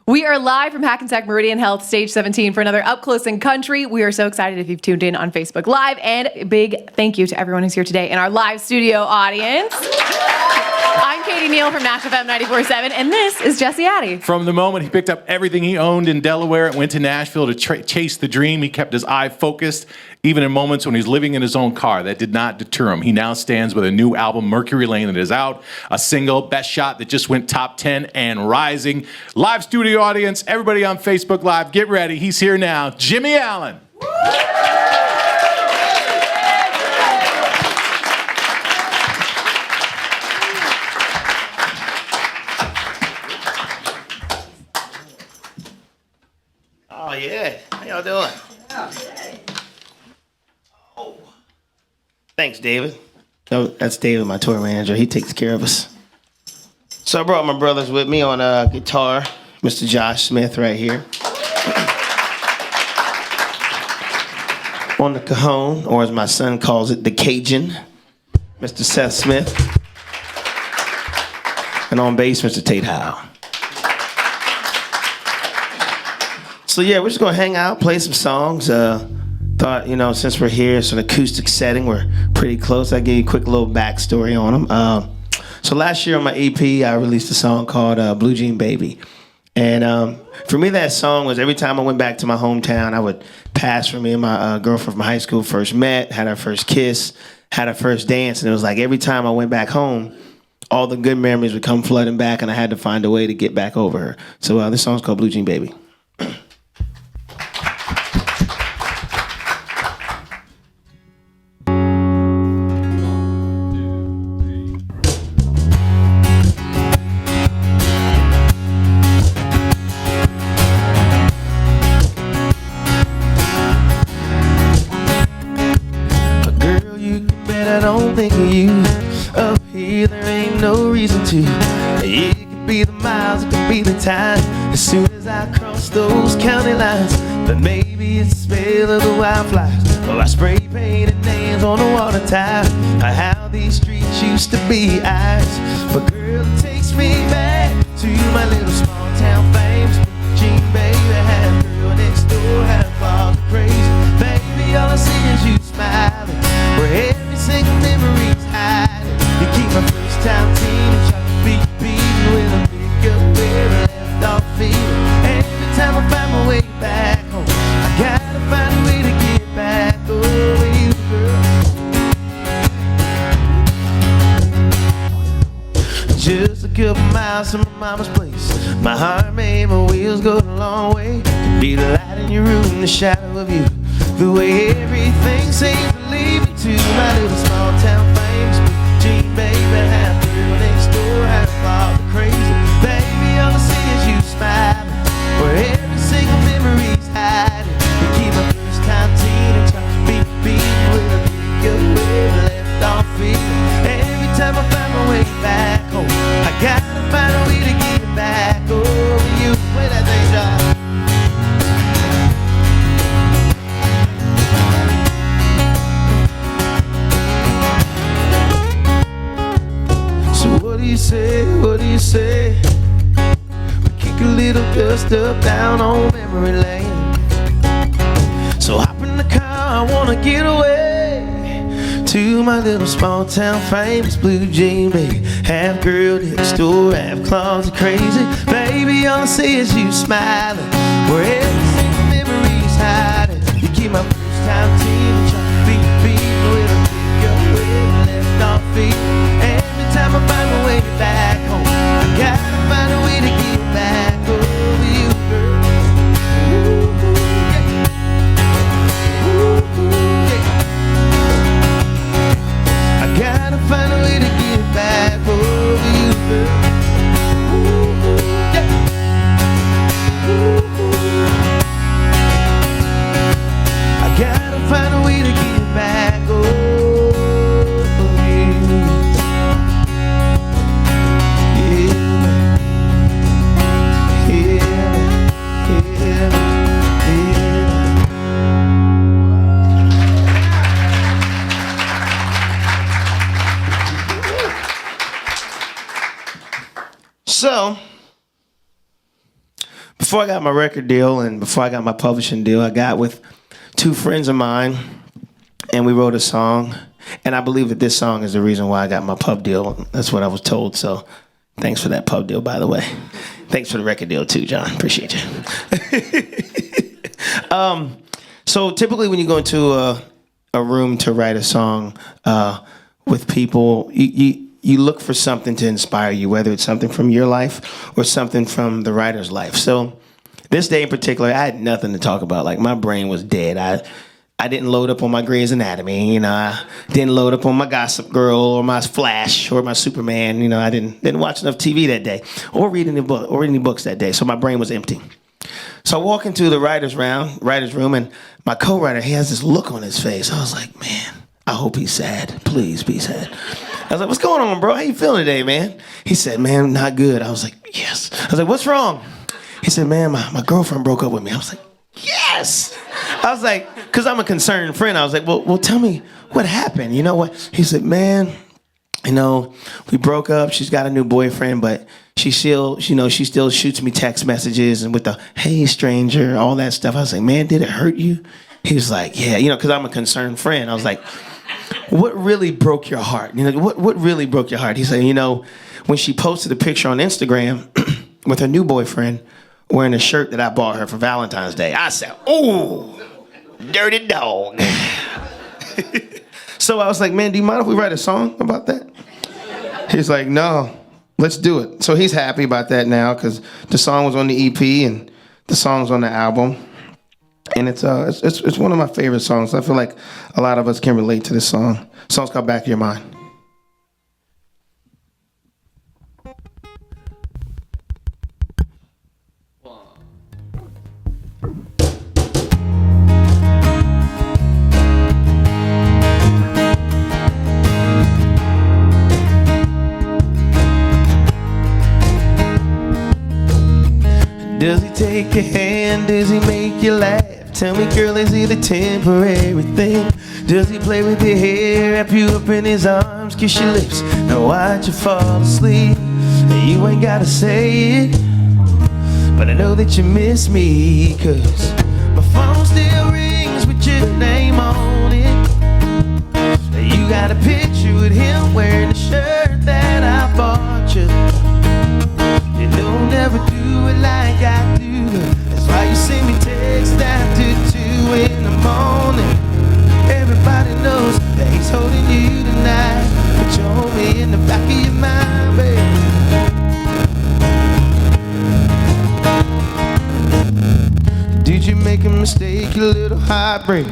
We are live from Hackensack Meridian Health, Stage 17, for another Up Close and Country. We are so excited if you've tuned in on Facebook Live, and a big thank you to everyone who's here today in our live studio audience. I'm Katie Neal from Nash FM 94.7, and this is Jesse Addy. From the moment he picked up everything he owned in Delaware and went to Nashville to chase the dream, he kept his eye focused, even in moments when he's living in his own car. That did not deter him. He now stands with a new album, Mercury Lane, that is out, a single, Best Shot, that just went top 10 and rising. Live studio audience, everybody on Facebook Live, get ready. He's here now, Jimmie Allen. Oh, yeah. How y'all doing? Oh. Thanks, David. No, that's David, my tour manager. He takes care of us. So I brought my brothers with me on guitar. Mr. Josh Smith right here. On the cajon, or as my son calls it, the Cajun, Mr. Seth Smith. And on bass, Mr. Tate Howe. So yeah, we're just gonna hang out, play some songs. Thought, since we're here, it's an acoustic setting, we're pretty close. I'll give you a quick little backstory on them. So last year on my EP, I released a song called Blue Jean Baby. And for me, that song was every time I went back to my hometown, I would pass where me and my girlfriend from high school first met, had our first kiss, had our first dance. And it was like every time I went back home, all the good memories would come flooding back, and I had to find a way to get back over her. So this song's called Blue Jean Baby. I don't think of you up here, there ain't no reason to. It could be the miles, it could be the time. As soon as I cross those county lines, but maybe it's the smell of the wildflowers, or I spray painted names on the water tile, or how these streets used to be ours. But girl, it takes me back to my little small town fames. Jean baby, half girl next door, half closet crazy. Baby, all I see is you smiling, where every single memory's hiding. You keep my first time team and try to beat with a pick up where I left off feeling. Every time I find my way back home, I gotta find a way to get back over you, girl. Just a couple miles from my mama's place, my heart made my wheels go a long way. Could be the light in your room, the shadow of you, the way everything seems to lead me to my little small town fames. Jean baby, half girl next door, half father crazy. Baby, all I see is you smiling, where every single memory's hiding. You keep my first time teen and try to beat with a pick up where I left off feeling. Every time I find my way back home, I gotta find a way to get back over you. Play that thing, Josh. What do you say? We kick a little dust up down on memory lane. So hop in the car, I wanna get away to my little small town famous Blue Jean baby. Half girl next door, half closet crazy. Baby, all I see is you smiling, where every single memory's hiding. You keep my first time team, try to beat with a pick up where I left off feet. Every time I find my way back home, I gotta find a way to get back over you, girl. Ooh, yeah. Ooh, yeah. I gotta find a way to get back over you, girl. Ooh, yeah. Ooh, I gotta find a way to get back over you. before I got my record deal and before I got my publishing deal, I got with two friends of mine, and we wrote a song. And I believe that this song is the reason why I got my pub deal. That's what I was told. So thanks for that pub deal, by the way. Thanks for the record deal, too, John. Appreciate you. So typically when you go into a room to write a song with people, you look for something to inspire you, whether it's something from your life or something from the writer's life. So this day in particular, I had nothing to talk about. Like, my brain was dead. I didn't load up on my Grey's Anatomy, you know. I didn't load up on my Gossip Girl or my Flash or my Superman. You know, I didn't watch enough TV that day or read any books that day. So my brain was empty. So I walk into the writer's room, and my co-writer, he has this look on his face. I was like, man, I hope he's sad. Please be sad. I was like, what's going on, bro? How you feeling today, man? He said, man, not good. I was like, yes. I was like, what's wrong? He said, man, my girlfriend broke up with me. I was like, yes. I was like, because I'm a concerned friend. I was like, well, tell me what happened. You know what? He said, man, you know, we broke up. She's got a new boyfriend, but she still shoots me text messages and with the, hey, stranger, all that stuff. I was like, man, did it hurt you? He was like, yeah, you know, because I'm a concerned friend. I was like, what really broke your heart? You know, what really broke your heart? He said, you know, when she posted a picture on Instagram with her new boyfriend wearing a shirt that I bought her for Valentine's Day. I said, ooh, dirty dog. So I was like, man, do you mind if we write a song about that? He's like, no, let's do it. So he's happy about that now because the song was on the EP and the song's on the album. And it's one of my favorite songs. I feel like a lot of us can relate to this song. The song's called Back of Your Mind. Does he take your hand? Does he make you laugh? Tell me, girl, is it a temporary thing? Does he play with your hair, wrap you up in his arms, kiss your lips, now watch you fall asleep? You ain't gotta say it, but I know that you miss me, 'cause my phone still rings with your name on it. You got a picture with him wearing the shirt that I bought you. You don't ever do it like I do. That's why you send me text after 2 in the morning. Everybody knows that he's holding you tonight, but you hold me in the back of your mind, baby. Did you make a mistake, you little heartbreak?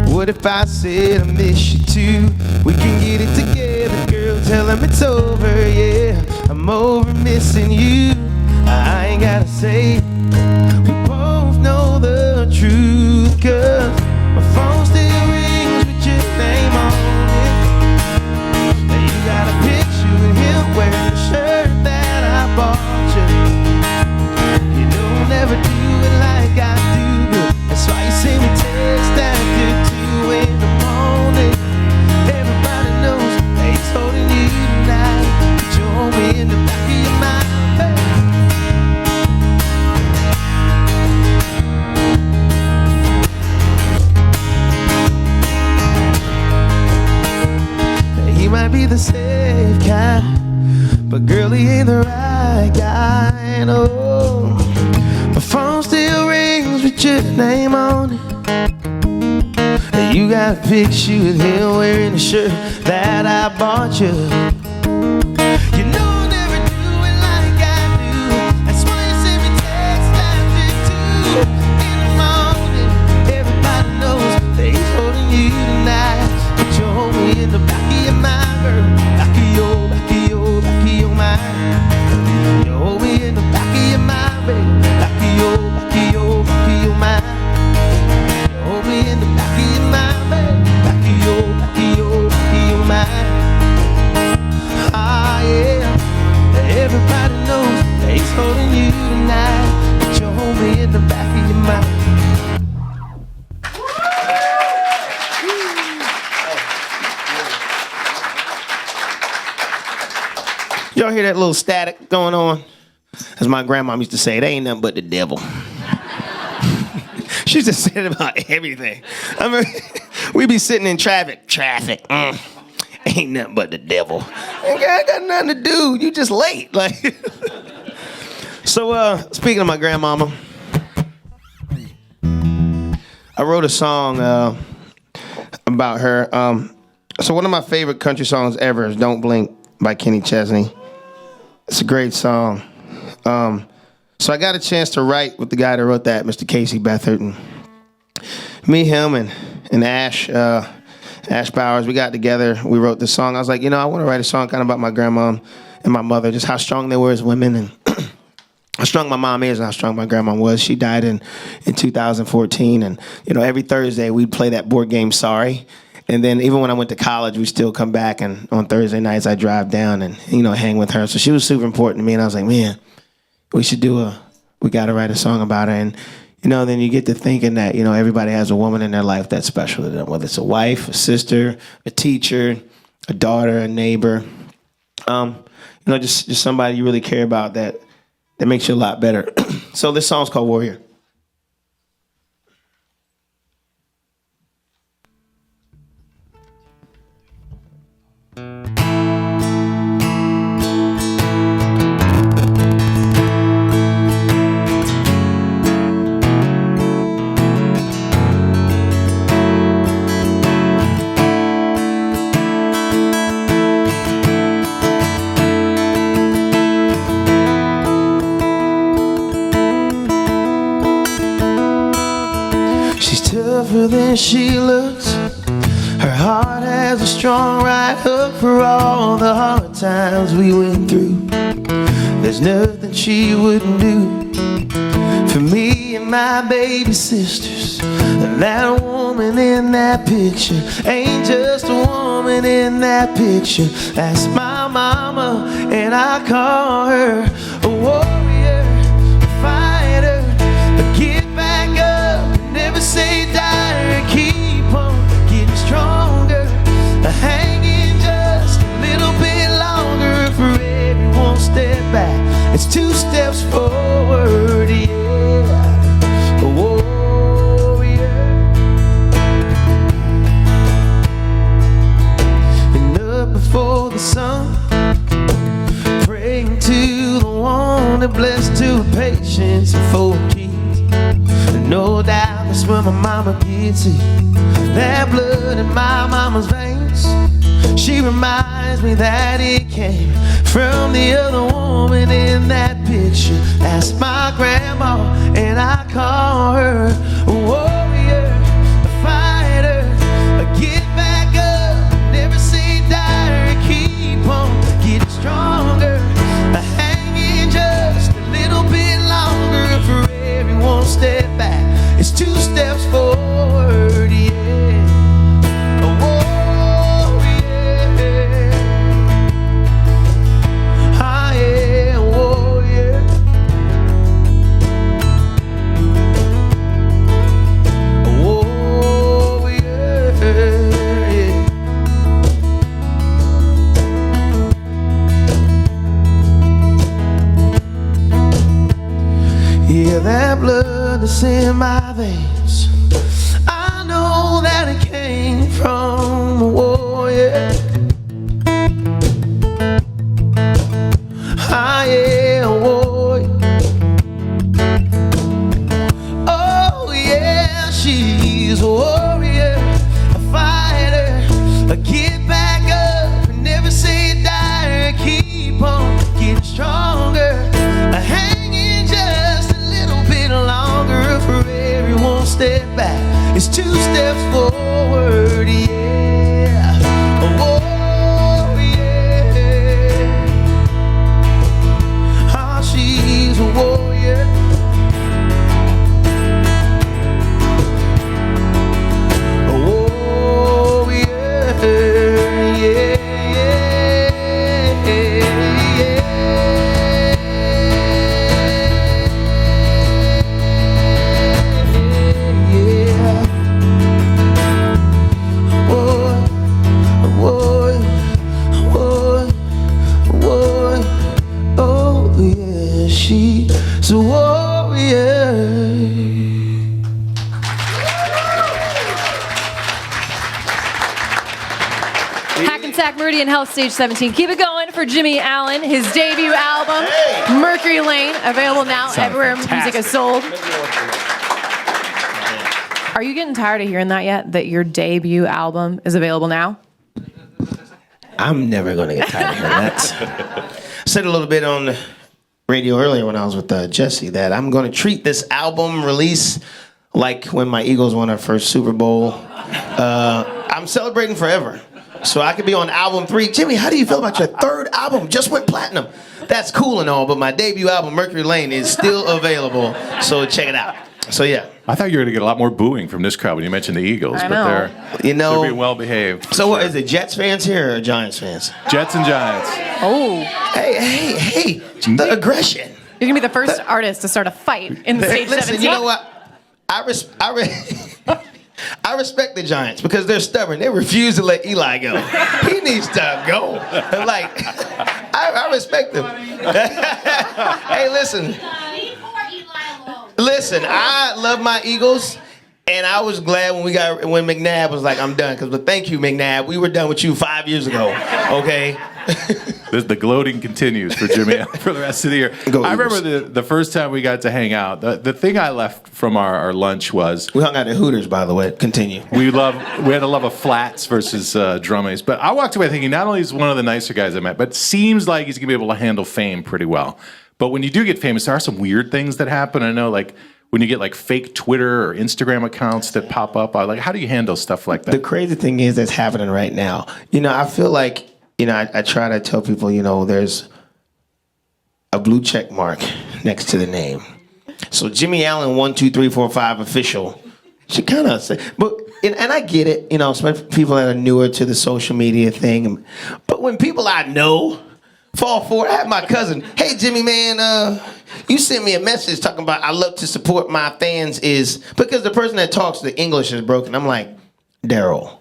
What if I said I miss you too? We can get it together, girl, tell him it's over, yeah. I'm over missing you. I ain't gotta say it. We both know the truth, 'cause my phone still rings with your name on it. And you got a picture of him wearing the shirt that I bought you. You don't ever do it like I do, girl. That's why you send me text after 2 in the morning. Everybody knows that he's holding you tonight, but you hold me in the back of your mind, baby. He might be the safe kind, but girl, he ain't the right guy, no. My phone still rings with your name on it. You got a picture with him wearing a shirt that I bought you. You know I'll never do it like I do. That's why you send me text after 2 in the morning. Everybody knows that he's holding you tonight, but you hold me in the back of your mind, girl. Back of your mind. You hold me in the back of your mind, baby. Back of your mind. You hold me in the back of your mind, baby. Back of your mind. Ah, yeah. Everybody knows that he's holding you tonight, but you hold me in the back of your mind. Y'all hear that little static going on? As my grandma used to say, it ain't nothing but the devil. She used to say it about everything. I mean, we be sitting in traffic. Ain't nothing but the devil. I got nothing to do. You just late. Like. So, speaking of my grandmama, I wrote a song about her. So one of my favorite country songs ever is "Don't Blink" by Kenny Chesney. It's a great song. So I got a chance to write with the guy that wrote that, Mr. Casey Beathard, and me, him, and Ash Bowers. We got together. We wrote this song. I was like, I want to write a song kind of about my grandma and my mother, just how strong they were as women, and how strong my mom is and how strong my grandma was. She died in 2014, and every Thursday we'd play that board game Sorry. And then even when I went to college, we'd still come back, and on Thursday nights I'd drive down and hang with her. So she was super important to me, and I was like, man, we got to write a song about her. And then you get to thinking that everybody has a woman in their life that's special to them, whether it's a wife, a sister, a teacher, a daughter, a neighbor, just somebody you really care about that makes you a lot better. So this song's called Warrior. Tougher than she looks. Her heart has a strong right hook for all the hard times we went through. There's nothing she wouldn't do for me and my baby sisters. That woman in that picture ain't just a woman in that picture. That's my mama, and I call her a warrior, a fighter, a get back up, never say die, keep on getting stronger, hanging just a little bit longer. For every one step back, it's 2 steps forward, yeah, a warrior. And up before the sun, praying to the one that blessed to with patience and 4 keys. No doubt that's where my mama gets it. That blood in my mama's veins, she reminds me that it came from the other woman in that picture. That's my grandma, and I call her a warrior, a fighter, a get back up, never say die, keep on getting stronger, hanging just a little bit longer. For every one step back, it's 2 steps forward, yeah. A warrior. I am a warrior. A warrior, yeah. Yeah, that blood that's in my veins, I know that it came from a warrior. I am a warrior. Oh yeah, she's a warrior, a fighter, a get back up, and never say die, keep on getting stronger, hanging just a little bit longer. For every one step back, it's 2 steps forward, yeah. A warrior. Ah, she's a warrior. A warrior, yeah, yeah, yeah. Zach Meridian Health Stage 17. Keep it going for Jimmie Allen, his debut album, Mercury Lane, available now everywhere music is sold. Are you getting tired of hearing that yet? That your debut album is available now? I'm never going to get tired of hearing that. Said a little bit on the radio earlier when I was with Jesse that I'm going to treat this album release like when my Eagles won our first Super Bowl. I'm celebrating forever. So I could be on album 3. Jimmie, how do you feel about your 3rd album? Just went platinum. That's cool and all, but my debut album, Mercury Lane, is still available. So check it out. So yeah. I thought you were going to get a lot more booing from this crowd when you mentioned the Eagles, I but know. they're being well behaved. So what is it, Jets fans here or Giants fans? Jets and Giants. Oh. Hey, the aggression. You're going to be the first artist to start a fight in the Stage Listen, 17. you know what? I respect the Giants because they're stubborn. They refuse to let Eli go. He needs to go. Like, I respect them. Hey, listen. Listen, I love my Eagles, and I was glad when McNabb was like, I'm done. But thank you, McNabb. We were done with you 5 years ago, okay? The gloating continues for Jimmie for the rest of the year. I remember the first time we got to hang out. The thing I left from our lunch was... We hung out at Hooters, by the way. Continue. We had a love of flats versus drummies. But I walked away thinking not only is one of the nicer guys I met, but seems like he's going to be able to handle fame pretty well. But when you do get famous, there are some weird things that happen. I know, like, when you get, like, fake Twitter or Instagram accounts that pop up. Like, how do you handle stuff like that? The crazy thing is that's happening right now. You know, I feel like... You know, I try to tell people, you know, there's a blue check mark next to the name. So Jimmie Allen 1, 2, 3, 4, 5 official. Should kind of say, but and I get it, you know, especially people that are newer to the social media thing. But when people I know fall for it, I have my cousin. Hey, Jimmie, man, you sent me a message talking about I love to support my fans is because the person that talks the English is broken. I'm like, Daryl,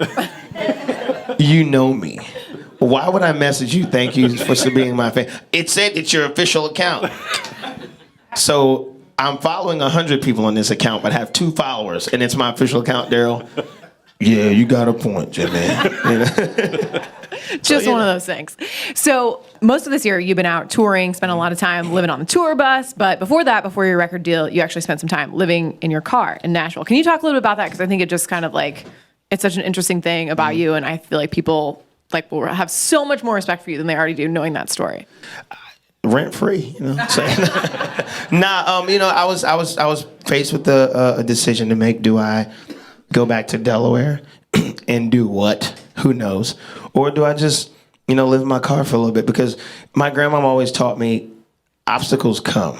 you know me. Why would I message you? Thank you for being my fan. It said it's your official account. So I'm following 100 people on this account, but have 2 followers, and it's my official account, Daryl. Yeah, you got a point, Jimmie. Just one of those things. So most of this year, you've been out touring, spent a lot of time living on the tour bus. But before that, before your record deal, you actually spent some time living in your car in Nashville. Can you talk a little bit about that? Because I think it just kind of like, it's such an interesting thing about you, and I feel like people... like will have so much more respect for you than they already do knowing that story. Rent free, you know. So, you know, I was faced with a decision to make. Do I go back to Delaware and do what? Who knows? Or do I just, you know, live in my car for a little bit? Because my grandmama always taught me obstacles come,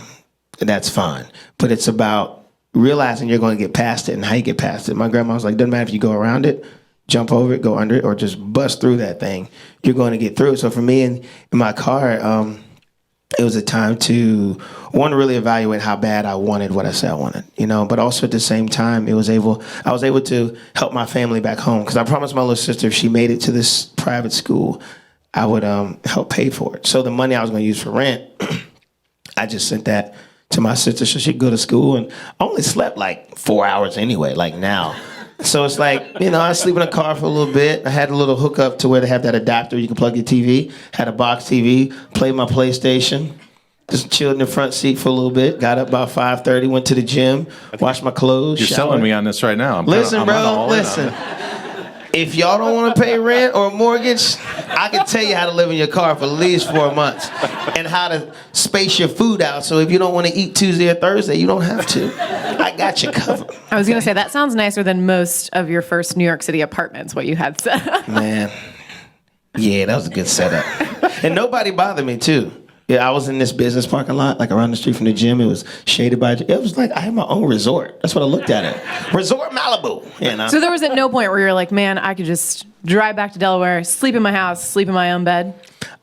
and that's fine. But it's about realizing you're going to get past it and how you get past it. My grandma was like, doesn't matter if you go around it, jump over it, go under it, or just bust through that thing. You're going to get through it. So for me in my car, it was a time to, one, really evaluate how bad I wanted what I said I wanted, you know, but also at the same time, I was able to help my family back home because I promised my little sister if she made it to this private school, I would help pay for it. So the money I was going to use for rent, I just sent that to my sister so she'd go to school, and I only slept like 4 hours anyway, like now. So it's like, you know, I sleep in a car for a little bit. I had a little hookup to where they have that adapter. You can plug your TV. Had a box TV, played my PlayStation. Just chilled in the front seat for a little bit. Got up about 5:30, went to the gym, washed my clothes, You're showered. selling me on this right now. Listen, bro, listen. If y'all don't want to pay rent or mortgage, I can tell you how to live in your car for at least 4 months and how to space your food out. So if you don't want to eat Tuesday or Thursday, you don't have to. I got you covered. I was going to say, that sounds nicer than most of your first New York City apartments, what you had set up. Man, yeah, that was a good setup. And nobody bothered me, too. Yeah, I was in this business parking lot, like around the street from the gym. It was shaded by, it was like I had my own resort. That's what I looked at it. Resort Malibu, you know. So there was at no point where you're like, man, I could just drive back to Delaware, sleep in my house, sleep in my own bed.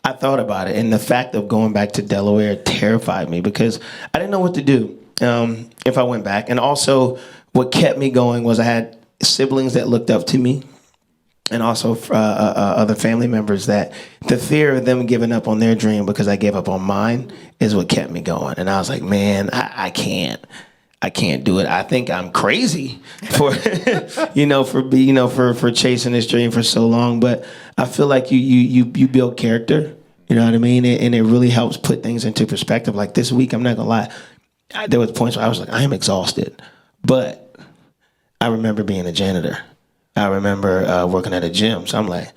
I thought about it, and the fact of going back to Delaware terrified me because I didn't know what to do if I went back. And also, what kept me going was I had siblings that looked up to me, and also other family members that the fear of them giving up on their dream because I gave up on mine is what kept me going. And I was like, man, I can't. I can't do it. I think I'm crazy for for chasing this dream for so long. But I feel like you build character. You know what I mean? And it really helps put things into perspective. Like this week, I'm not gonna lie, there was points where I was like, I am exhausted, but I remember being a janitor. I remember working at a gym. So I'm like,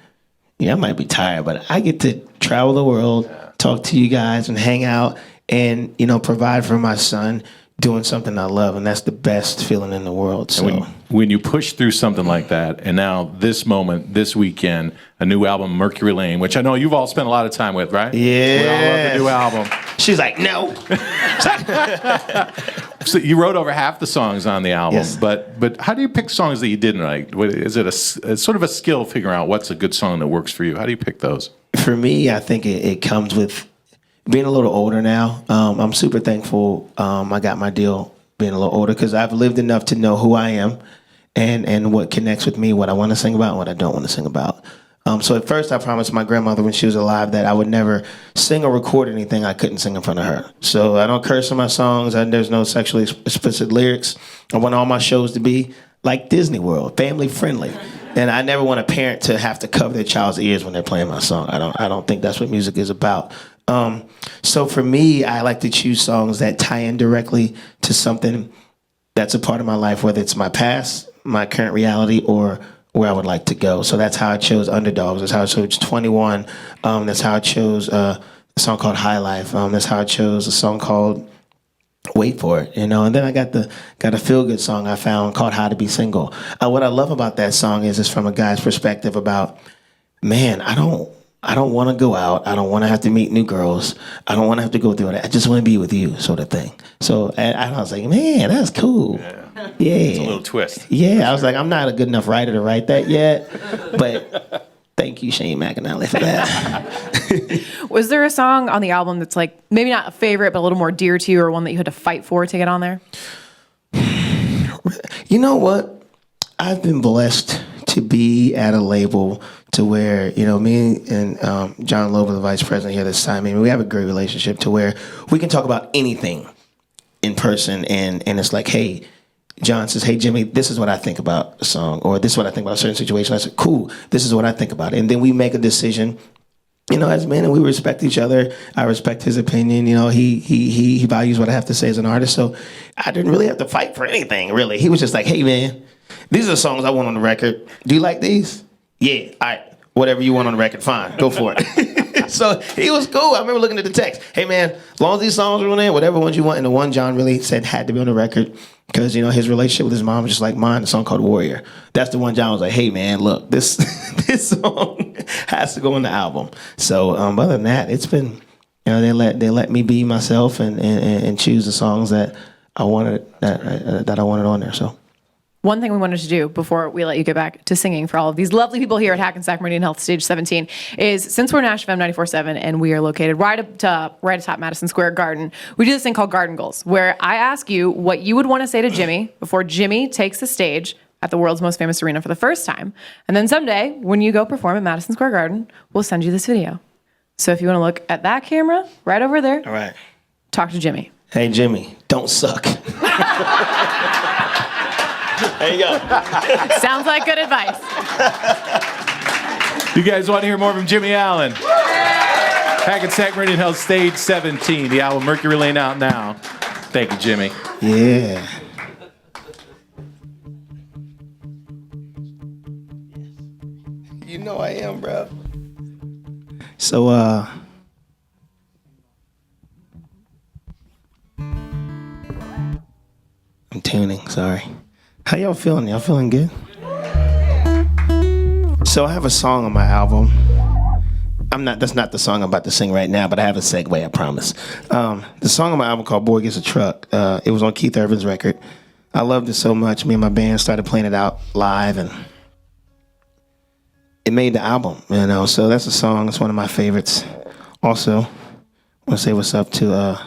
I might be tired, but I get to travel the world, talk to you guys, and hang out, and provide for my son, doing something I love, and that's the best feeling in the world. So when you push through something like that, and now this moment, this weekend, a new album, Mercury Lane, which I know you've all spent a lot of time with, right? Yeah. We all love the new album. She's like, no. So you wrote over half the songs on the album, Yes. but how do you pick songs that you didn't write? Is it a sort of a skill figuring out what's a good song that works for you? How do you pick those? For me, I think it comes with being a little older now. I'm super thankful I got my deal being a little older because I've lived enough to know who I am and what connects with me, what I want to sing about and what I don't want to sing about. So at first I promised my grandmother when she was alive that I would never sing or record anything I couldn't sing in front of her. So I don't curse in my songs. There's no sexually explicit lyrics. I want all my shows to be like Disney World, family friendly. And I never want a parent to have to cover their child's ears when they're playing my song. I don't think that's what music is about. So for me, I like to choose songs that tie in directly to something that's a part of my life, whether it's my past, my current reality, or where I would like to go. So that's how I chose Underdogs. That's how I chose 21. That's how I chose a song called High Life. That's how I chose a song called Wait For It, And then I got a feel-good song I found called How to Be Single. What I love about that song is it's from a guy's perspective about, man, I don't want to go out. I don't want to have to meet new girls. I don't want to have to go through it. I just want to be with you, sort of thing. So I was like, man, that's cool. Yeah. It's a little twist. Yeah, I was like, I'm not a good enough writer to write that yet, but thank you, Shane McAnally, for that. Was there a song on the album that's like maybe not a favorite, but a little more dear to you, or one that you had to fight for to get on there? You know what? I've been blessed to be at a label to where, me and John Lober, the vice president here this time, we have a great relationship to where we can talk about anything in person, and it's like, hey, John says, hey, Jimmie, this is what I think about a song, or this is what I think about a certain situation. I said, cool, this is what I think about it. And then we make a decision, as men, and we respect each other. I respect his opinion. He values what I have to say as an artist. So I didn't really have to fight for anything, really. He was just like, hey, man, these are the songs I want on the record. Do you like these? Yeah, all right. Whatever you want on the record, fine. Go for it. So he was cool. I remember looking at the text. Hey, man, as long as these songs are on there, whatever ones you want. And the one John really said had to be on the record because, his relationship with his mom was just like mine, a song called Warrior. That's the one John was like, hey, man, look, this song has to go on the album. So other than that, it's been, they let me be myself and choose the songs that I wanted that I wanted on there. So. One thing we wanted to do before we let you get back to singing for all of these lovely people here at Hackensack Meridian Health Stage 17 is, since we're Nash FM 94.7 and we are located right atop Madison Square Garden, we do this thing called Garden Goals, where I ask you what you would want to say to Jimmie before Jimmie takes the stage at the world's most famous arena for the first time. And then someday, when you go perform at Madison Square Garden, we'll send you this video. So if you want to look at that camera right over there, All right. Talk to Jimmie. Hey, Jimmie, don't suck. There you go. Sounds like good advice. You guys want to hear more from Jimmie Allen? Hackensack Meridian Health Stage 17, the album Mercury Lane out now. Thank you, Jimmie. Yeah. You know I am, bro. So, I'm tuning, sorry. How y'all feeling? Y'all feeling good? So I have a song on my album. That's not the song I'm about to sing right now, but I have a segue, I promise. The song on my album called Boy Gets a Truck. It was on Keith Urban's record. I loved it so much. Me and my band started playing it out live, and it made the album, So that's a song. It's one of my favorites. Also, I want to say what's up to the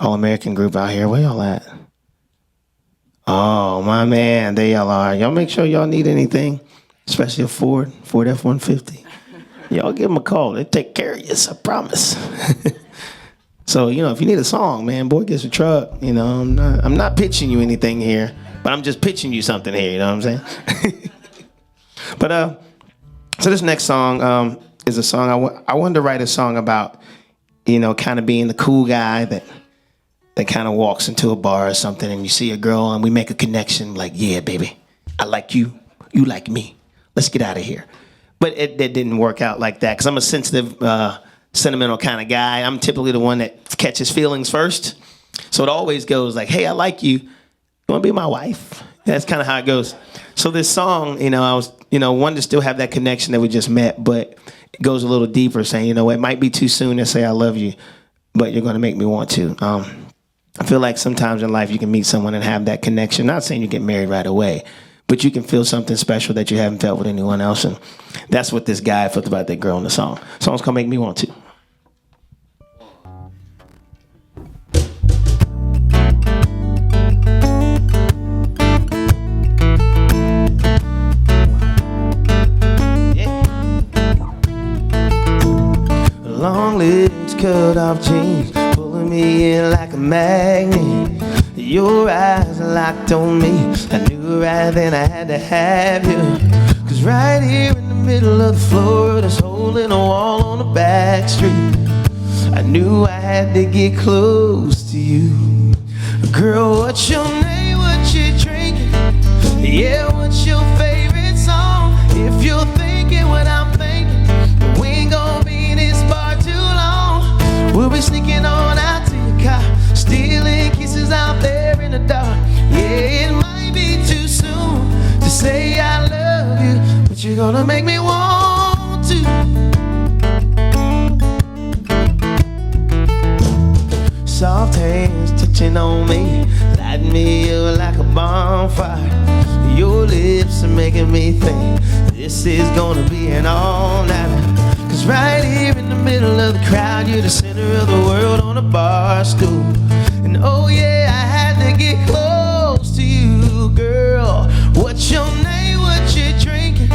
All-American group out here. Where y'all at? Oh, my man, there y'all are. Y'all make sure y'all need anything, especially a Ford F-150. Y'all give them a call. They take care of you, I promise. So, you know, if you need a song, man, boy gets a truck. You know, I'm not pitching you anything here, but I'm just pitching you something here, you know what I'm saying? But, so this next song is a song, I wanted to write a song about, you know, kind of being the cool guy that kind of walks into a bar or something and you see a girl and we make a connection like, yeah, baby, I like you, you like me. Let's get out of here. But it didn't work out like that because I'm a sensitive, sentimental kind of guy. I'm typically the one that catches feelings first. So it always goes like, hey, I like you. You want to be my wife? That's kind of how it goes. So this song, you know, I was, you know, wanted to still have that connection that we just met, but it goes a little deeper saying, you know, it might be too soon to say I love you, but you're going to make me want to. I feel like sometimes in life you can meet someone and have that connection. Not saying you get married right away, but you can feel something special that you haven't felt with anyone else. And that's what this guy felt about that girl in the song. The song's called Make Me Want To. Long lips, cut off jeans, pulling me in like a magnet. Your eyes are locked on me. I knew right then I had to have you. Cause right here in the middle of the floor, there's a hole in a wall on the back street. I knew I had to get close to you. Girl, what's your name? What you drinking? Yeah, what's your favorite song? If you're thinking what I'm thinking, we ain't gonna be in this bar too long. We'll be sneaking on out to your car, stealing kisses out there in the dark. Yeah, it might be too soon to say I love you, but you're gonna make me want to. Soft hands touching on me, lighting me up like a bonfire. Your lips are making me think this is gonna be an all-nighter. Cause right here in the middle of the crowd, you're the center of the world on a bar stool. And oh yeah, I had to get close to you, girl. What's your name? What you drinking?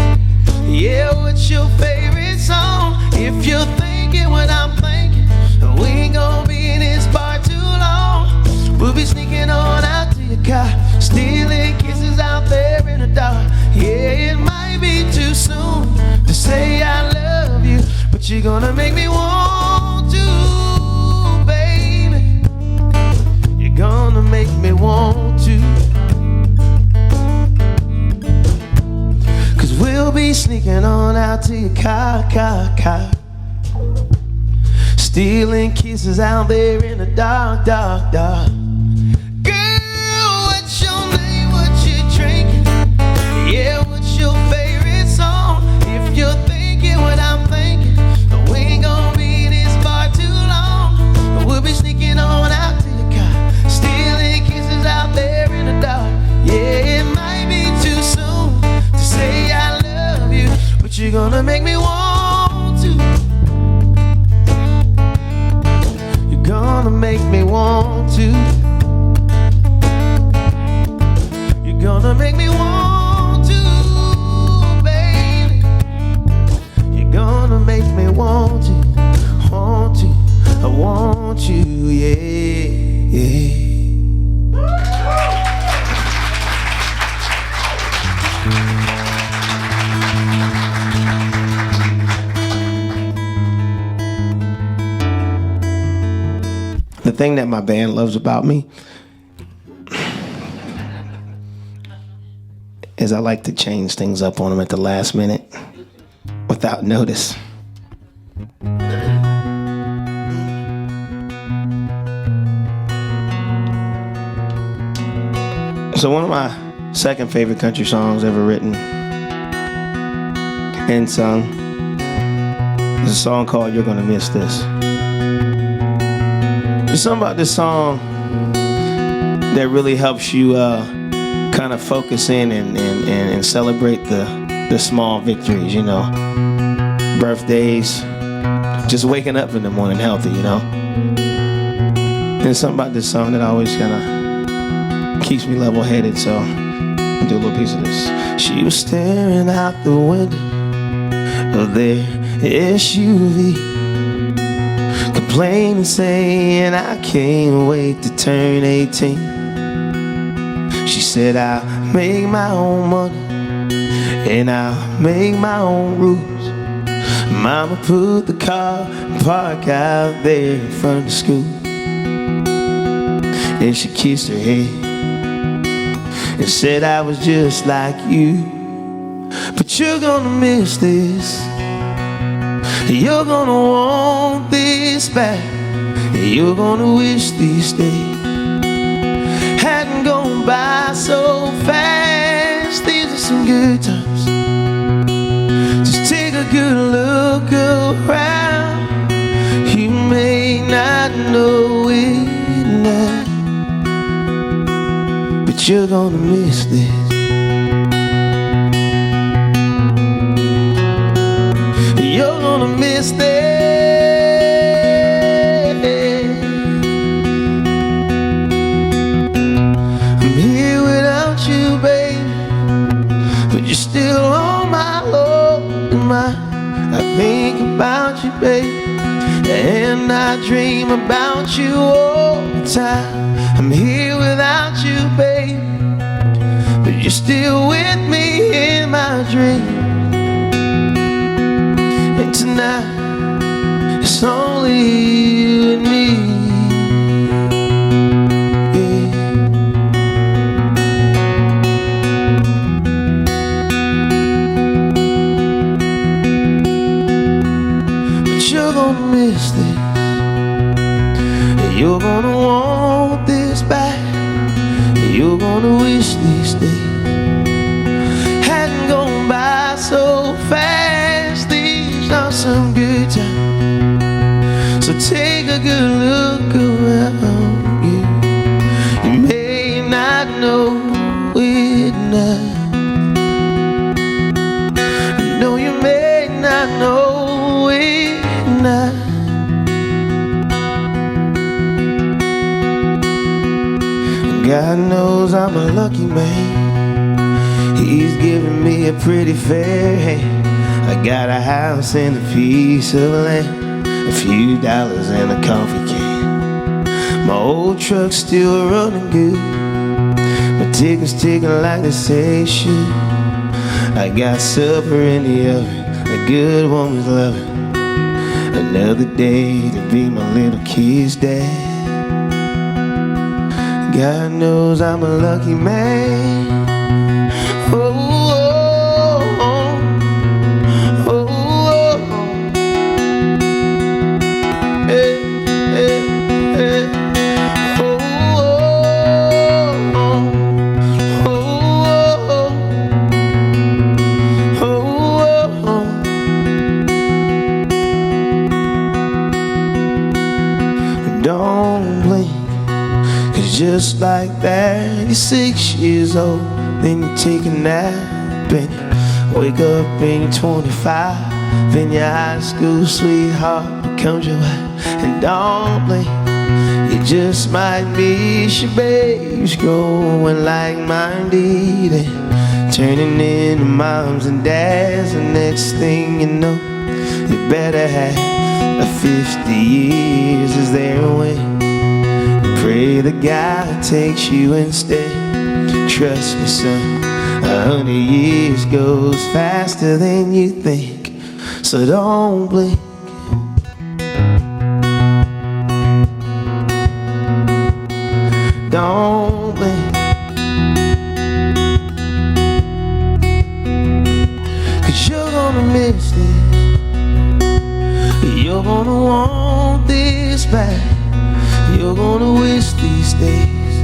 Yeah, what's your favorite song? If you're thinking what I'm thinking, we ain't gonna be in this bar too long. We'll be sneaking on out to your car, stealing kisses out there in the dark. Yeah, it might be too soon to say I love you, but you're gonna make me want to, baby. You're gonna make me want to. Cause we'll be sneaking on out to your car. Stealing kisses out there in the dark. Girl, what's your name? What you drinking? Yeah, what's your favorite song? If you're thinking what I'm thinking, we ain't gonna be in this bar too long. We'll be sneaking on out to your car, stealing kisses out there in the dark. Yeah, it might be too soon to say I love you, but you're gonna make me want to. You're gonna make me want to. You're gonna make me want to, baby. You're gonna make me want to, I want you, yeah. The thing that my band loves about me is I like to change things up on them at the last minute without notice. So one of my second favorite country songs ever written and sung is a song called You're Gonna Miss This. There's something about this song that really helps you kind of focus in and celebrate the small victories, you know. Birthdays, just waking up in the morning healthy, you know. There's something about this song that always kind of keeps me level-headed, so I'll do a little piece of this. She was staring out the window of their SUV, plain and saying I can't wait to turn 18. She said I'll make my own money and I'll make my own rules. Mama put the car and park out there in front of the school. Then she kissed her head and said I was just like you. But you're gonna miss this. You're gonna want this back. You're gonna wish these days hadn't gone by so fast. These are some good times. Just take a good look around. You may not know it now, but you're gonna miss this. You're gonna miss this. I'm here without you, baby, but you're still on my load and mind. I think about you, baby, and I dream about you all the time. I'm here without you, baby, but you're still with me in my dream. And tonight, it's only you and me. Yeah. But you're gonna miss this. You're gonna want this back. You're gonna wish these days hadn't gone by so fast. These are some good times, so take a good look around you. You may not know it now. No, you may not know it now. God knows I'm a lucky man. He's given me a pretty fair hand. I got a house and a piece of land, a few dollars and a coffee can. My old truck's still running good. My ticket's ticking like they say it should. I got supper in the oven, a good woman's loving. Another day to be my little kid's dad. God knows I'm a lucky man. Oh, oh, oh, oh, oh. Hey, hey, hey. Oh, oh, oh, oh, oh, oh. Don't blink. Just like that, you're 6 years old, then you take a nap and you wake up and you're 25, then your high school sweetheart becomes your wife. And don't blink, you just might miss your babies growing like mine did and turning into moms and dads. The next thing you know, you better have a 50 years as their win. Pray the God takes you instead. Trust me, son, 100 years goes faster than you think. So don't blink. Don't blink. 'Cause you're gonna miss this. You're gonna want this back. You're gonna wish these days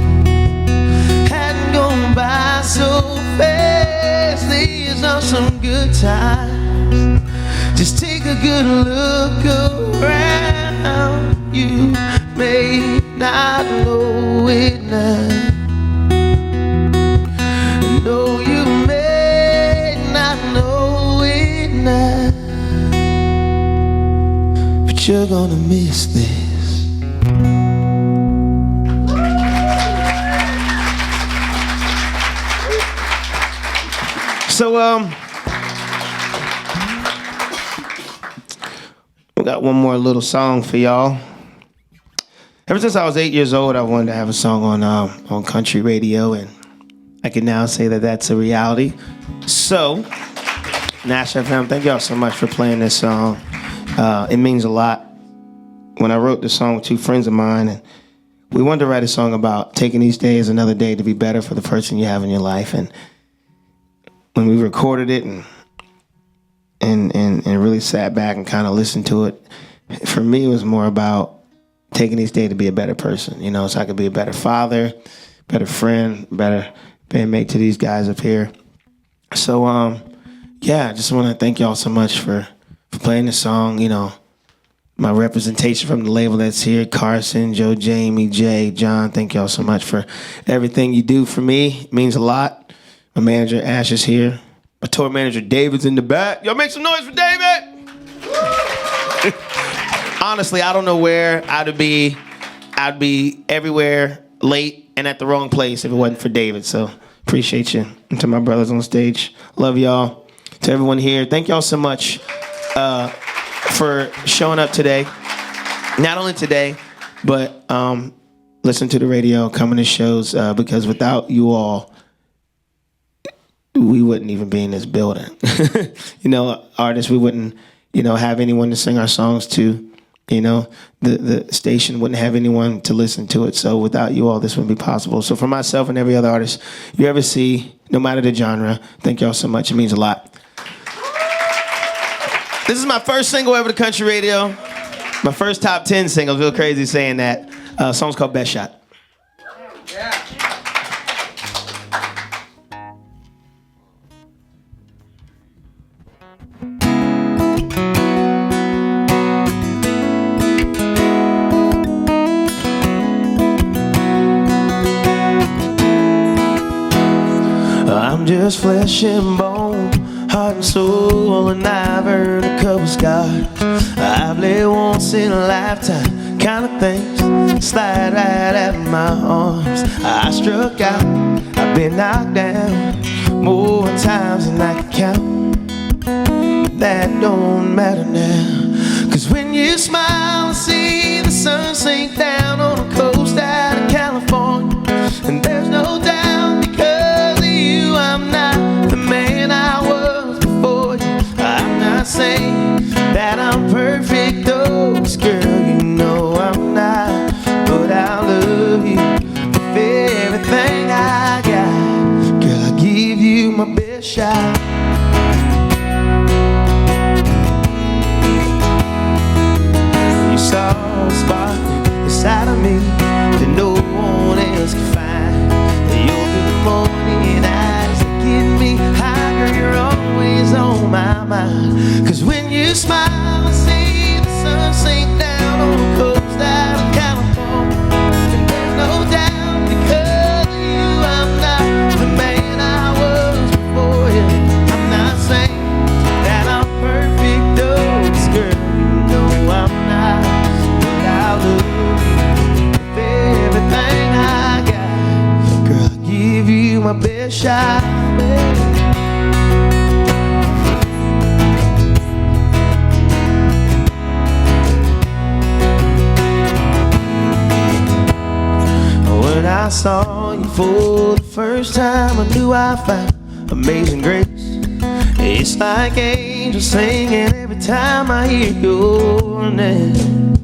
hadn't gone by so fast. These are some good times. Just take a good look around. You may not know it now. No, you may not know it now, but you're gonna miss this. So, we got one more little song for y'all. Ever since I was 8 years old, I wanted to have a song on country radio, and I can now say that that's a reality. So, Nash FM, thank y'all so much for playing this song. It means a lot. When I wrote this song with two friends of mine, and we wanted to write a song about taking each day as another day to be better for the person you have in your life. And when we recorded it and really sat back and kind of listened to it, for me, it was more about taking each day to be a better person, you know, so I could be a better father, better friend, better bandmate to these guys up here. So, yeah, I just want to thank y'all so much for playing the song. You know, my representation from the label that's here, Carson, Joe, Jamie, Jay, John, thank y'all so much for everything you do for me. It means a lot. My manager, Ash, is here. My tour manager, David's in the back. Y'all make some noise for David! Honestly, I don't know where I'd be everywhere late and at the wrong place if it wasn't for David. So appreciate you. And to my brothers on stage, love y'all. To everyone here, thank y'all so much for showing up today. Not only today, but listen to the radio, coming to shows, because without you all, we wouldn't even be in this building. You know, artists, we wouldn't, you know, have anyone to sing our songs to. You know, the station wouldn't have anyone to listen to it. So without you all, this wouldn't be possible. So for myself and every other artist you ever see, no matter the genre, thank y'all so much. It means a lot. This is my first single ever to country radio. My first top 10 single. I feel crazy saying that. Song's called Best Shot. Yeah. I'm just flesh and bone, heart and soul, and I've earned a couple scars. I've lived once in a lifetime, kind of things slide right out of my arms. I struck out, I've been knocked down more times than I can count. That don't matter now, 'cause when you smile and see the sun sink down on the coast out of California, and there's no doubt because of you I'm not the man I was before you. I'm not saying that I'm perfect, though, 'cause girl, you know I'm not, but I love you with everything I got. Girl, I give you my best shot. You saw a spark inside of me that no one else can find. Your good morning eyes that get me high, girl, you're always on my mind. 'Cause when you smile, I see the sun sink down on the coast out of California, and there's no doubt because of you I'm not the man I was before you. I'm not saying that I'm perfect, though, 'cause girl, you know I'm not, but I love you with everything I got. Girl, I give you my best shot, baby. When I saw you for the first time, I knew I found amazing grace. It's like angels singing every time I hear your name.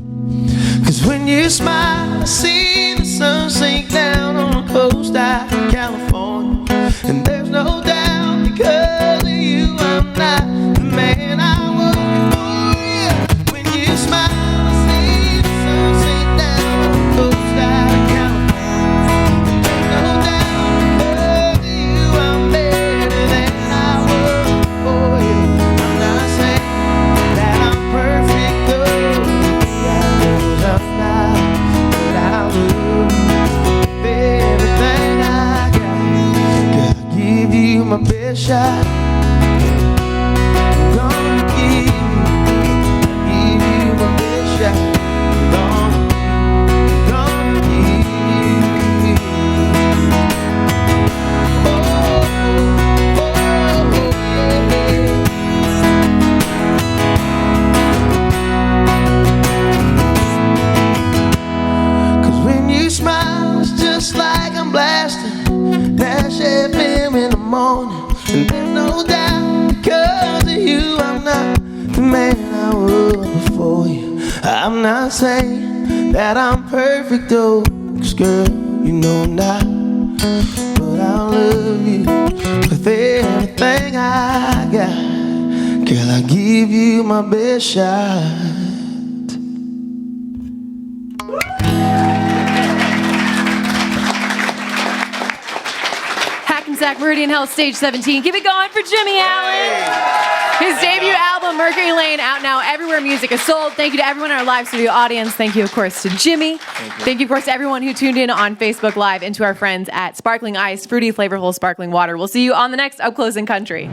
'Cause when you smile, I see the sun sink down on the coast out of California, and there's no doubt because of you I'm not the man I was before you. When you smile, I see the sun sink down on the coast out of California, and there's no doubt because of you I'm better than I was before you. I'm not saying that I'm perfect, though, I know I'm not, but I love you with everything I got. Girl, I give you my best shot. I'm gonna give you my best shot. I'm gonna give you. Oh, oh, yeah. 'Cause Fresh FM in the morning. And there's no doubt, because of you, I'm not the man I was before you. I'm not saying that I'm perfect, though, 'cause girl, you know I'm not. But I love you with everything I got. Girl, I give you my best shot. Hackensack Meridian Health, Stage 17. Keep it going for Jimmie Allen. His debut album, Mercury Lane, out now everywhere music is sold. Thank you to everyone in our live studio audience. Thank you, of course, to Jimmie. Thank you, of course, to everyone who tuned in on Facebook Live, and to our friends at Sparkling Ice, Fruity Flavorful Sparkling Water. We'll see you on the next Up Close and Country.